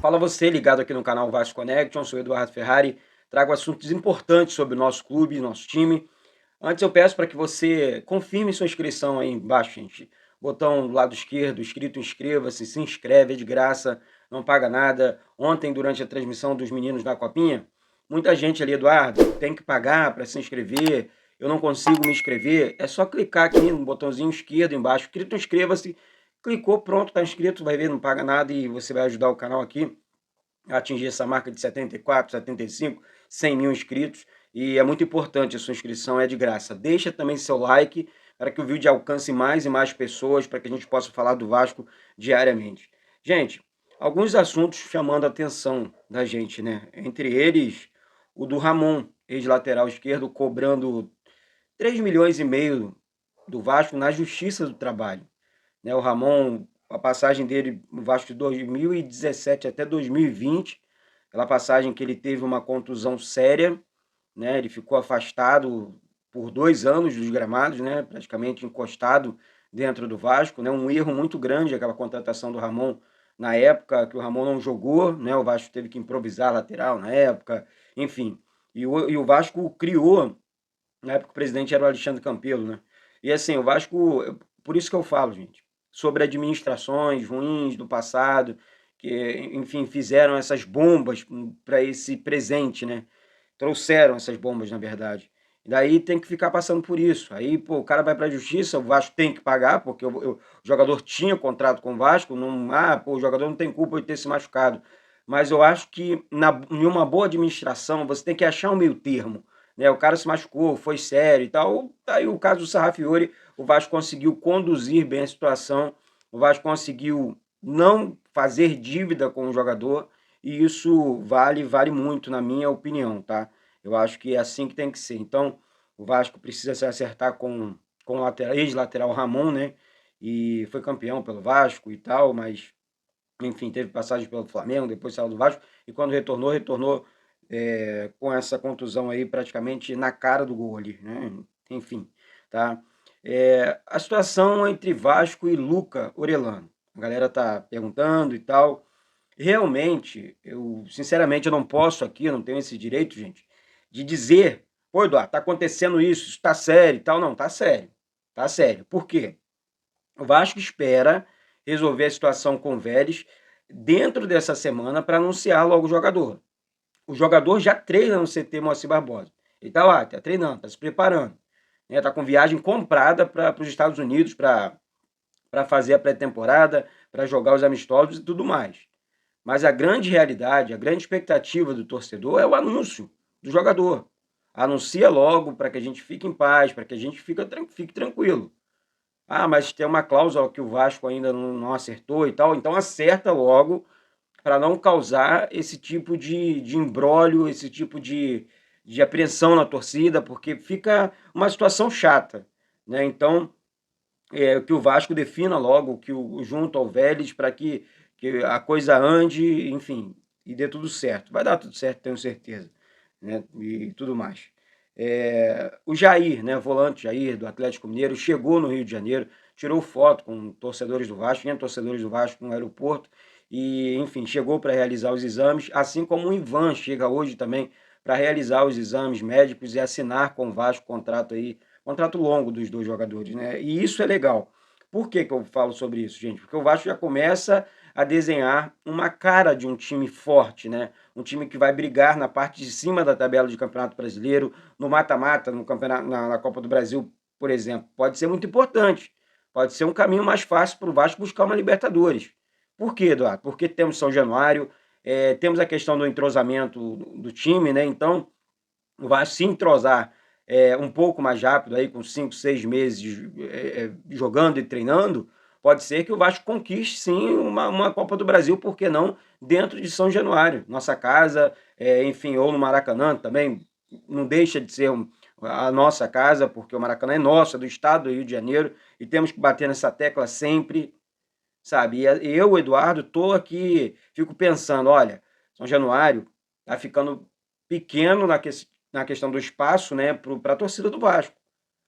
Fala você ligado aqui no canal Vasco Connection, sou Eduardo Ferrari, trago assuntos importantes sobre o nosso clube, nosso time. Antes eu peço para que você confirme sua inscrição aí embaixo, gente. Botão do lado esquerdo, escrito inscreva-se, se inscreve, é de graça, não paga nada. Ontem, durante a transmissão dos meninos da Copinha, muita gente ali, Eduardo, tem que pagar para se inscrever, eu não consigo me inscrever. É só clicar aqui no botãozinho esquerdo embaixo, escrito inscreva-se, clicou, pronto, está inscrito, vai ver, não paga nada e você vai ajudar o canal aqui a atingir essa marca de 74, 75, 100 mil inscritos. E é muito importante a sua inscrição, é de graça. Deixa também seu like para que o vídeo alcance mais e mais pessoas, para que a gente possa falar do Vasco diariamente. Gente, alguns assuntos chamando a atenção da gente, né? Entre eles, o do Ramon, ex-lateral esquerdo, cobrando 3,5 milhões do Vasco na Justiça do Trabalho, né? O Ramon, a passagem dele no Vasco de 2017 até 2020, aquela passagem que ele teve uma contusão séria, né? Ele ficou afastado por 2 anos dos gramados, né? Praticamente encostado dentro do Vasco, né? Um erro muito grande aquela contratação do Ramon na época, que o Ramon não jogou, né? O Vasco teve que improvisar lateral na época, enfim. E o Vasco criou, na época o presidente era o Alexandre Campelo, né? E assim, o Vasco, por isso que eu falo, gente, sobre administrações ruins do passado, que, enfim, fizeram essas bombas para esse presente, né? Trouxeram essas bombas, na verdade. E daí tem que ficar passando por isso. Aí, pô, o cara vai para a justiça, o Vasco tem que pagar, porque o jogador tinha contrato com o Vasco, não, pô, o jogador não tem culpa de ter se machucado. Mas eu acho que em uma boa administração você tem que achar um meio termo, né? O cara se machucou, foi sério e tal. Aí o caso do Sarrafiori, o Vasco conseguiu conduzir bem a situação, o Vasco conseguiu não fazer dívida com o jogador, e isso vale muito, na minha opinião, tá? Eu acho que é assim que tem que ser. Então, o Vasco precisa se acertar com o ex-lateral Ramon, né? E foi campeão pelo Vasco e tal, mas, enfim, teve passagem pelo Flamengo, depois saiu do Vasco, e quando retornou com essa contusão aí praticamente na cara do gol ali, né? Enfim, tá? A situação entre Vasco e Luca Orelhano. A galera tá perguntando e tal. Realmente, sinceramente, eu não posso aqui, eu não tenho esse direito, gente, de dizer, pô, Eduardo, tá acontecendo isso tá sério e tal. Não, tá sério. Tá sério. Por quê? O Vasco espera resolver a situação com o Vélez dentro dessa semana para anunciar logo o jogador. O jogador já treina no CT Moacir Barbosa. Ele tá lá, tá treinando, tá se preparando. Né? Tá com viagem comprada para os Estados Unidos para fazer a pré-temporada, para jogar os amistosos e tudo mais. Mas a grande realidade, a grande expectativa do torcedor é o anúncio do jogador. Anuncia logo para que a gente fique em paz, para que a gente fique tranquilo. Mas tem uma cláusula que o Vasco ainda não acertou e tal, então acerta logo para não causar esse tipo de imbróglio, esse tipo de apreensão na torcida, porque fica uma situação chata, né? Então, que o Vasco defina logo junto ao Vélez para que a coisa ande, enfim, e dê tudo certo. Vai dar tudo certo, tenho certeza, né? E tudo mais. O Jair, né, volante Jair do Atlético Mineiro, chegou no Rio de Janeiro, tirou foto com torcedores do Vasco, tinha torcedores do Vasco no aeroporto, e, enfim, chegou para realizar os exames, assim como o Ivan chega hoje também para realizar os exames médicos e assinar com o Vasco contrato longo dos dois jogadores, né? E isso é legal. Por que eu falo sobre isso, gente? Porque o Vasco já começa a desenhar uma cara de um time forte, né? Um time que vai brigar na parte de cima da tabela de Campeonato Brasileiro, no mata-mata, no campeonato, na Copa do Brasil, por exemplo. Pode ser muito importante. Pode ser um caminho mais fácil para o Vasco buscar uma Libertadores. Por quê, Eduardo? Porque temos São Januário, temos a questão do entrosamento do time, né? Então, o Vasco se entrosar um pouco mais rápido, aí com 5, 6 meses jogando e treinando, pode ser que o Vasco conquiste sim uma Copa do Brasil, por que não, dentro de São Januário, nossa casa, enfim, ou no Maracanã também, não deixa de ser a nossa casa, porque o Maracanã é nosso, é do estado do Rio de Janeiro, e temos que bater nessa tecla sempre, sabe? E eu, Eduardo, tô aqui, fico pensando, olha, São Januário tá ficando pequeno na questão do espaço, né, para a torcida do Vasco.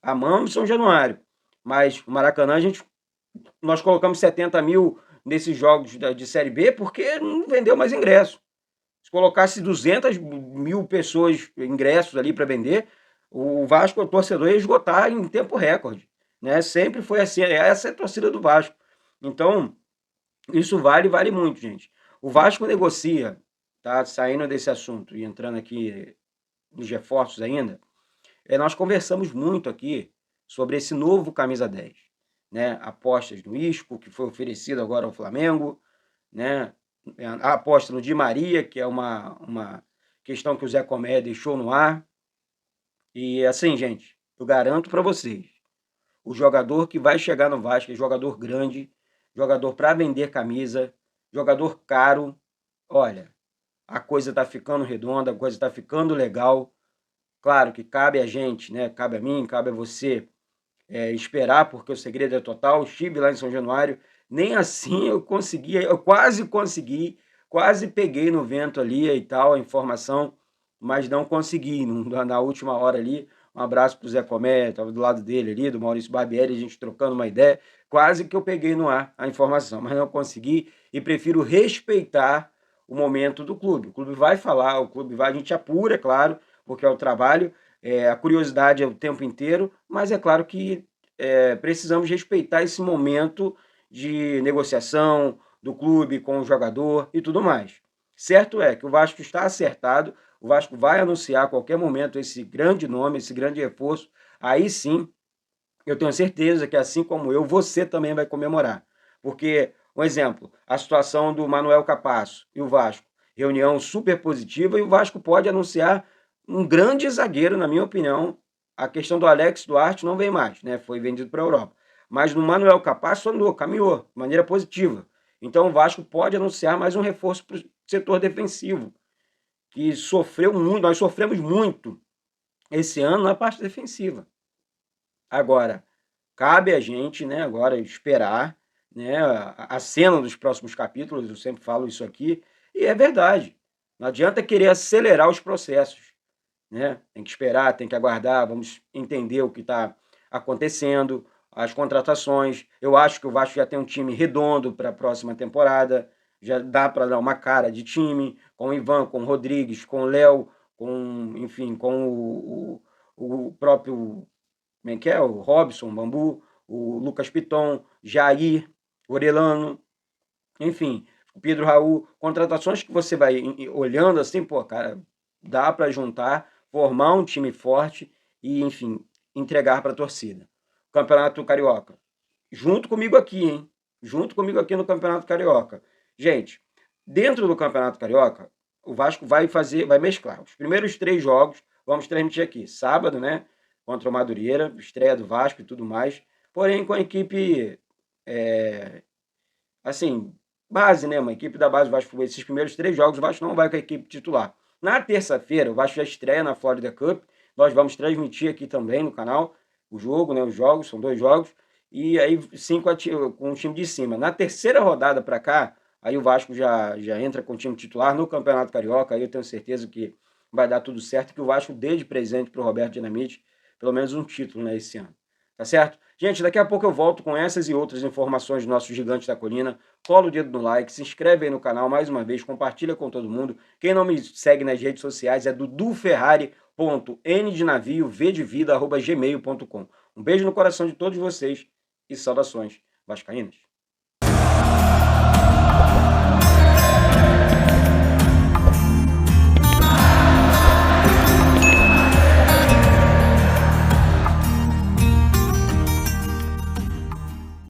Amamos São Januário, mas o Maracanã nós colocamos 70 mil nesses jogos de Série B porque não vendeu mais ingresso. Se colocasse 200 mil pessoas, ingressos ali para vender, o Vasco, o torcedor, ia esgotar em tempo recorde. Né? Sempre foi assim, essa é a torcida do Vasco. Então, isso vale muito, gente. O Vasco negocia, tá? Saindo desse assunto e entrando aqui nos reforços ainda, nós conversamos muito aqui sobre esse novo camisa 10, né? Apostas no Isco, que foi oferecido agora ao Flamengo, né? A aposta no Di Maria, que é uma questão que o Zé Comé deixou no ar. E assim, gente, eu garanto para vocês, o jogador que vai chegar no Vasco é jogador grande, jogador para vender camisa, jogador caro. Olha, a coisa tá ficando redonda, a coisa tá ficando legal. Claro que cabe a gente, né? Cabe a mim, cabe a você esperar, porque o segredo é total. Eu estive lá em São Januário, nem assim eu consegui, eu quase consegui, quase peguei no vento ali e tal a informação, mas não consegui. Na última hora ali, um abraço pro Zé Comé, estava do lado dele ali, do Maurício Barbieri, a gente trocando uma ideia, quase que eu peguei no ar a informação, mas não consegui e prefiro respeitar o momento do clube. O clube vai falar, o clube vai, a gente apura, é claro, porque é o trabalho, a curiosidade é o tempo inteiro, mas é claro que precisamos respeitar esse momento de negociação do clube com o jogador e tudo mais. Certo é que o Vasco está acertado, o Vasco vai anunciar a qualquer momento esse grande nome, esse grande reforço. Aí sim, eu tenho certeza que assim como eu, você também vai comemorar. Porque, um exemplo, a situação do Manuel Capasso e o Vasco, reunião super positiva, e o Vasco pode anunciar um grande zagueiro, na minha opinião. A questão do Alex Duarte não vem mais, né? Foi vendido para a Europa. Mas no Manuel Capasso andou, caminhou, de maneira positiva. Então o Vasco pode anunciar mais um reforço para o setor defensivo, que sofreu muito, nós sofremos muito esse ano na parte defensiva. Agora, cabe a gente, né, agora esperar, né, a cena dos próximos capítulos, eu sempre falo isso aqui, e é verdade. Não adianta querer acelerar os processos, né? Tem que esperar, tem que aguardar, vamos entender o que está acontecendo, as contratações. Eu acho que o Vasco já tem um time redondo para a próxima temporada, já dá para dar uma cara de time, com o Ivan, com o Rodrigues, com o Léo, com, enfim, com o próprio, como é que é? O Robson, Bambu, o Lucas Piton, Jair, Orelano, enfim, o Pedro Raul, contratações que você vai olhando assim, pô, cara, dá para juntar, formar um time forte e, enfim, entregar para a torcida. Campeonato Carioca, junto comigo aqui, hein? Junto comigo aqui no Campeonato Carioca. Gente, dentro do Campeonato Carioca, o Vasco vai mesclar. Os primeiros 3 jogos, vamos transmitir aqui, sábado, né? Contra o Madureira, estreia do Vasco e tudo mais. Porém, com a equipe, assim, base, né? Uma equipe da base do Vasco. Esses primeiros 3 jogos, o Vasco não vai com a equipe titular. Na terça-feira, o Vasco já estreia na Florida Cup. Nós vamos transmitir aqui também no canal o jogo, né? Os jogos, são 2 jogos. E aí sim com o time de cima. Na terceira rodada para cá, aí o Vasco já entra com o time titular no Campeonato Carioca. Aí eu tenho certeza que vai dar tudo certo, que o Vasco dê de presente para o Roberto Dinamite pelo menos um título, né, esse ano. Tá certo? Gente, daqui a pouco eu volto com essas e outras informações do nosso Gigante da Colina. Cola o dedo no like, se inscreve aí no canal mais uma vez, compartilha com todo mundo. Quem não me segue nas redes sociais é duduferrari.n de navio, v de vida, @gmail.com. Um beijo no coração de todos vocês e saudações vascaínas.